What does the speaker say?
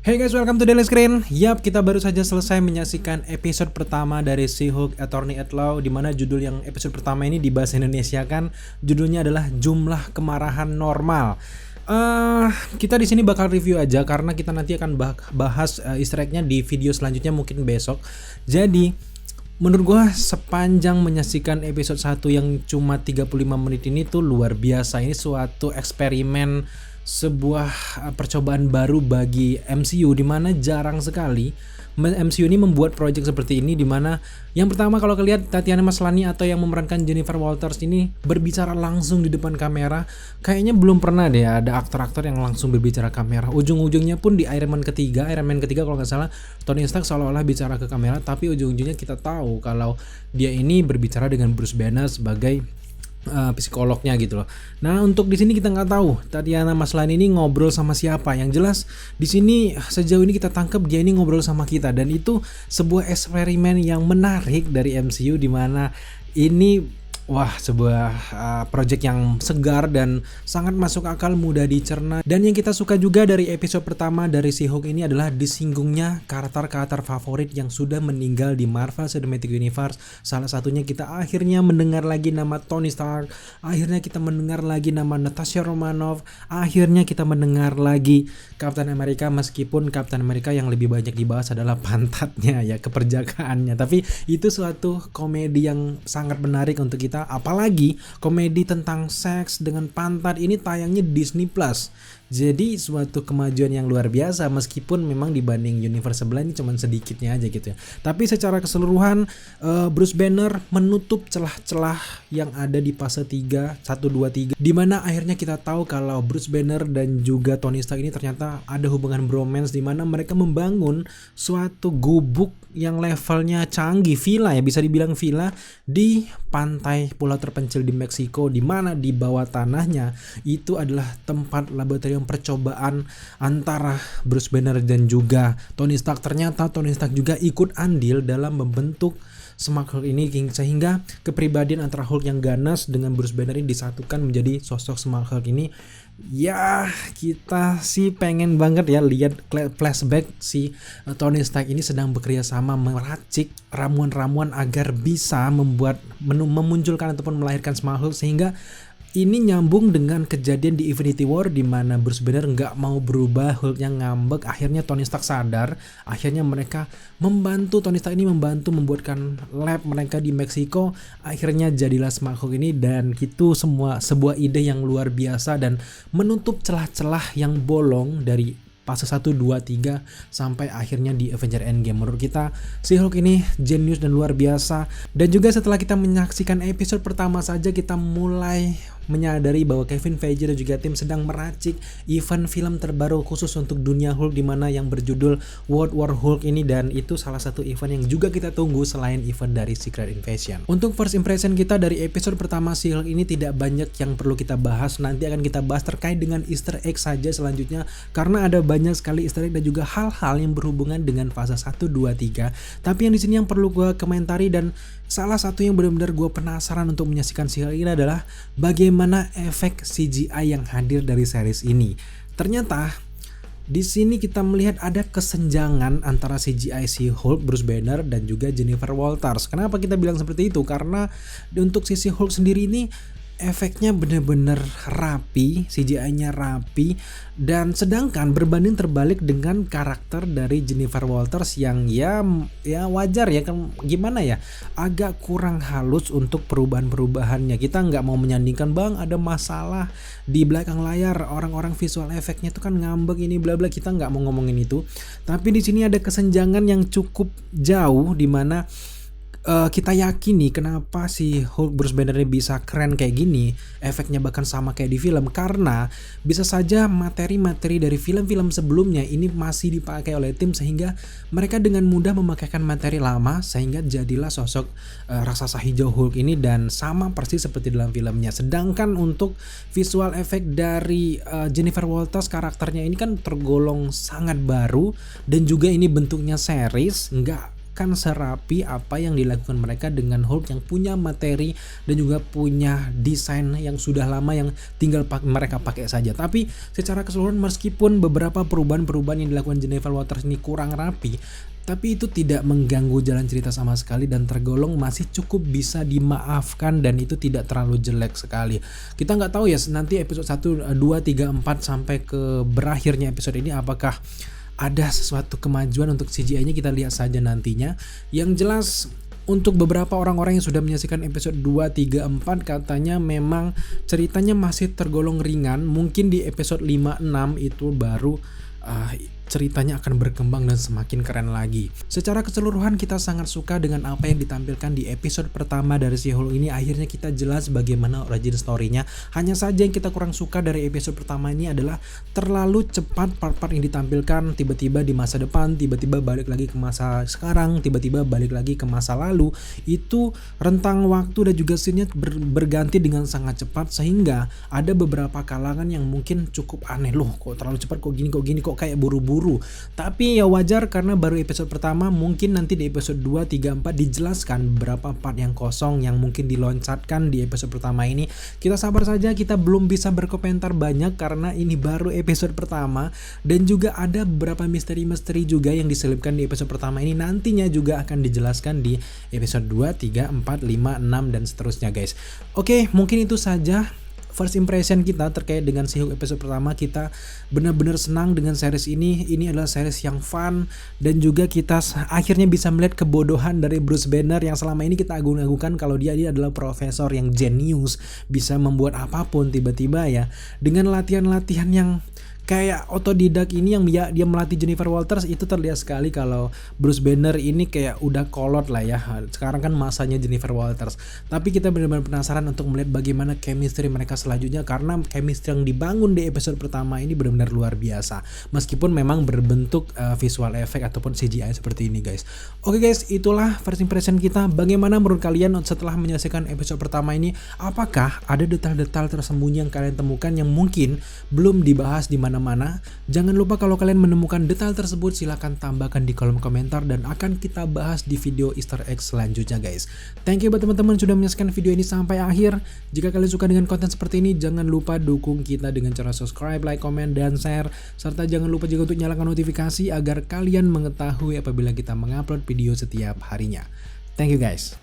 Hey guys, welcome to Daily Screen. Yap, kita baru saja selesai menyaksikan episode pertama dari She-Hulk Attorney at Law, di mana judul yang episode pertama ini di bahasa Indonesia kan judulnya adalah Jumlah Kemarahan Normal. Kita di sini bakal review aja karena kita nanti akan bahas Easter egg-nya di video selanjutnya mungkin besok. Jadi menurut gua sepanjang menyaksikan episode 1 yang cuma 35 menit ini tuh luar biasa. Ini suatu eksperimen, sebuah percobaan baru bagi MCU, di mana jarang sekali MCU ini membuat project seperti ini, di mana yang pertama kalau kalian Tatiana Maslany atau yang memerankan Jennifer Walters ini berbicara langsung di depan kamera. Kayaknya belum pernah deh ada aktor-aktor yang langsung berbicara kamera. Ujung-ujungnya pun di Iron Man ketiga kalau nggak salah, Tony Stark seolah-olah bicara ke kamera, tapi ujung-ujungnya kita tahu kalau dia ini berbicara dengan Bruce Banner sebagai psikolognya gitu loh. Nah, untuk di sini kita nggak tahu Tatiana Maslany ini ngobrol sama siapa. Yang jelas di sini sejauh ini kita tangkap dia ini ngobrol sama kita, dan itu sebuah eksperimen yang menarik dari MCU, di mana ini sebuah project yang segar dan sangat masuk akal, mudah dicerna. Dan yang kita suka juga dari episode pertama dari She-Hulk ini adalah disinggungnya karakter-karakter favorit yang sudah meninggal di Marvel Cinematic Universe. Salah satunya kita akhirnya mendengar lagi nama Tony Stark, akhirnya kita mendengar lagi nama Natasha Romanoff, akhirnya kita mendengar lagi Captain America, meskipun Captain America yang lebih banyak dibahas adalah pantatnya ya, keperjakaannya. Tapi itu suatu komedi yang sangat menarik untuk kita. Apalagi komedi tentang seks dengan pantat ini tayangnya di Disney Plus. Jadi suatu kemajuan yang luar biasa, meskipun memang dibanding universe sebelah ini cuman sedikitnya aja gitu ya. Tapi secara keseluruhan Bruce Banner menutup celah-celah yang ada di fase 3, 1, 2, 3, di mana akhirnya kita tahu kalau Bruce Banner dan juga Tony Stark ini ternyata ada hubungan bromance, di mana mereka membangun suatu gubuk yang levelnya canggih, villa ya, bisa dibilang villa di pantai pulau terpencil di Meksiko, di mana di bawah tanahnya itu adalah tempat laboratorium percobaan antara Bruce Banner dan juga Tony Stark. Ternyata Tony Stark juga ikut andil dalam membentuk Smart Hulk ini, sehingga kepribadian antara Hulk yang ganas dengan Bruce Banner ini disatukan menjadi sosok Smart Hulk ini. Ya, kita sih pengen banget ya lihat flashback si Tony Stark ini sedang bekerja sama meracik ramuan-ramuan agar bisa memunculkan ataupun melahirkan Smart Hulk, sehingga ini nyambung dengan kejadian di Infinity War, di mana Bruce Banner nggak mau berubah, Hulknya ngambek. Akhirnya Tony Stark sadar, akhirnya mereka membantu, Tony Stark ini membantu membuatkan lab mereka di Meksiko. Akhirnya jadilah Smart Hulk ini, dan itu semua sebuah ide yang luar biasa dan menutup celah-celah yang bolong dari fase 1, 2, 3 sampai akhirnya di Avenger Endgame. Menurut kita She-Hulk ini jenius dan luar biasa. Dan juga setelah kita menyaksikan episode pertama saja, kita mulai menyadari bahwa Kevin Feige dan juga tim sedang meracik event film terbaru khusus untuk dunia Hulk, di mana yang berjudul World War Hulk ini, dan itu salah satu event yang juga kita tunggu selain event dari Secret Invasion. Untuk first impression kita dari episode pertama She-Hulk ini tidak banyak yang perlu kita bahas. Nanti akan kita bahas terkait dengan Easter egg saja selanjutnya, karena ada banyak sekali Easter egg dan juga hal-hal yang berhubungan dengan fase 1, 2, 3. Tapi yang di sini yang perlu gue komentari, dan salah satu yang benar-benar gue penasaran untuk menyaksikan She-Hulk ini adalah bagaimana efek CGI yang hadir dari series ini. Ternyata di sini kita melihat ada kesenjangan antara CGI She-Hulk, Bruce Banner, dan juga Jennifer Walters. Kenapa kita bilang seperti itu? Karena untuk si She-Hulk sendiri ini efeknya benar-benar rapi, CGI-nya rapi, dan sedangkan berbanding terbalik dengan karakter dari Jennifer Walters yang ya wajar ya, kan gimana ya, agak kurang halus untuk perubahan-perubahannya. Kita nggak mau menyandingkan bang ada masalah di belakang layar, orang-orang visual efeknya itu kan ngambek ini bla bla, kita nggak mau ngomongin itu. Tapi di sini ada kesenjangan yang cukup jauh, di mana kita yakin nih kenapa si Hulk Bruce Banner ini bisa keren kayak gini, efeknya bahkan sama kayak di film, karena bisa saja materi-materi dari film-film sebelumnya ini masih dipakai oleh tim, sehingga mereka dengan mudah memakaikan materi lama, sehingga jadilah sosok raksasa hijau Hulk ini, dan sama persis seperti dalam filmnya. Sedangkan untuk visual efek dari Jennifer Walters, karakternya ini kan tergolong sangat baru, dan juga ini bentuknya series, nggak akan serapi apa yang dilakukan mereka dengan Hulk yang punya materi dan juga punya desain yang sudah lama yang tinggal mereka pakai saja. Tapi secara keseluruhan meskipun beberapa perubahan-perubahan yang dilakukan Jennifer Walters ini kurang rapi, tapi itu tidak mengganggu jalan cerita sama sekali dan tergolong masih cukup bisa dimaafkan dan itu tidak terlalu jelek sekali. Kita nggak tahu ya nanti episode 1, 2, 3, 4 sampai ke berakhirnya episode ini apakah ada sesuatu kemajuan untuk CGI-nya, kita lihat saja nantinya. Yang jelas untuk beberapa orang-orang yang sudah menyaksikan episode 2, 3, 4 katanya memang ceritanya masih tergolong ringan. Mungkin di episode 5, 6 itu baru ceritanya akan berkembang dan semakin keren lagi. Secara keseluruhan kita sangat suka dengan apa yang ditampilkan di episode pertama dari She-Hulk ini. Akhirnya kita jelas bagaimana origin story-nya. Hanya saja yang kita kurang suka dari episode pertama ini adalah terlalu cepat part-part yang ditampilkan. Tiba-tiba di masa depan, tiba-tiba balik lagi ke masa sekarang, tiba-tiba balik lagi ke masa lalu. Itu rentang waktu dan juga scene-nya berganti dengan sangat cepat sehingga ada beberapa kalangan yang mungkin cukup aneh. Loh kok terlalu cepat, kok gini, kok kayak buru-buru. Tapi ya wajar karena baru episode pertama, mungkin nanti di episode 2, 3, 4 dijelaskan beberapa part yang kosong yang mungkin diloncatkan di episode pertama ini. Kita sabar saja, kita belum bisa berkomentar banyak karena ini baru episode pertama dan juga ada beberapa misteri-misteri juga yang diselipkan di episode pertama ini nantinya juga akan dijelaskan di episode 2, 3, 4, 5, 6 dan seterusnya guys. Oke, mungkin itu saja first impression kita terkait dengan She-Hulk episode pertama. Kita benar-benar senang dengan series ini. Ini adalah series yang fun dan juga kita akhirnya bisa melihat kebodohan dari Bruce Banner yang selama ini kita agung-agungkan kalau dia adalah profesor yang jenius, bisa membuat apapun tiba-tiba ya dengan latihan-latihan yang kayak otodidak ini yang dia melatih Jennifer Walters. Itu terlihat sekali kalau Bruce Banner ini kayak udah kolot lah ya. Sekarang kan masanya Jennifer Walters. Tapi kita benar-benar penasaran untuk melihat bagaimana chemistry mereka selanjutnya karena chemistry yang dibangun di episode pertama ini benar-benar luar biasa. Meskipun memang berbentuk visual effect ataupun CGI seperti ini guys. Oke guys, itulah first impression kita. Bagaimana menurut kalian setelah menyelesaikan episode pertama ini? Apakah ada detail-detail tersembunyi yang kalian temukan yang mungkin belum dibahas di mana-mana? Jangan lupa kalau kalian menemukan detail tersebut silahkan tambahkan di kolom komentar dan akan kita bahas di video Easter egg selanjutnya guys. Thank you buat teman-teman sudah menyaksikan video ini sampai akhir. Jika kalian suka dengan konten seperti ini, jangan lupa dukung kita dengan cara subscribe, like, komen, dan share. Serta jangan lupa juga untuk nyalakan notifikasi agar kalian mengetahui apabila kita mengupload video setiap harinya. Thank you guys.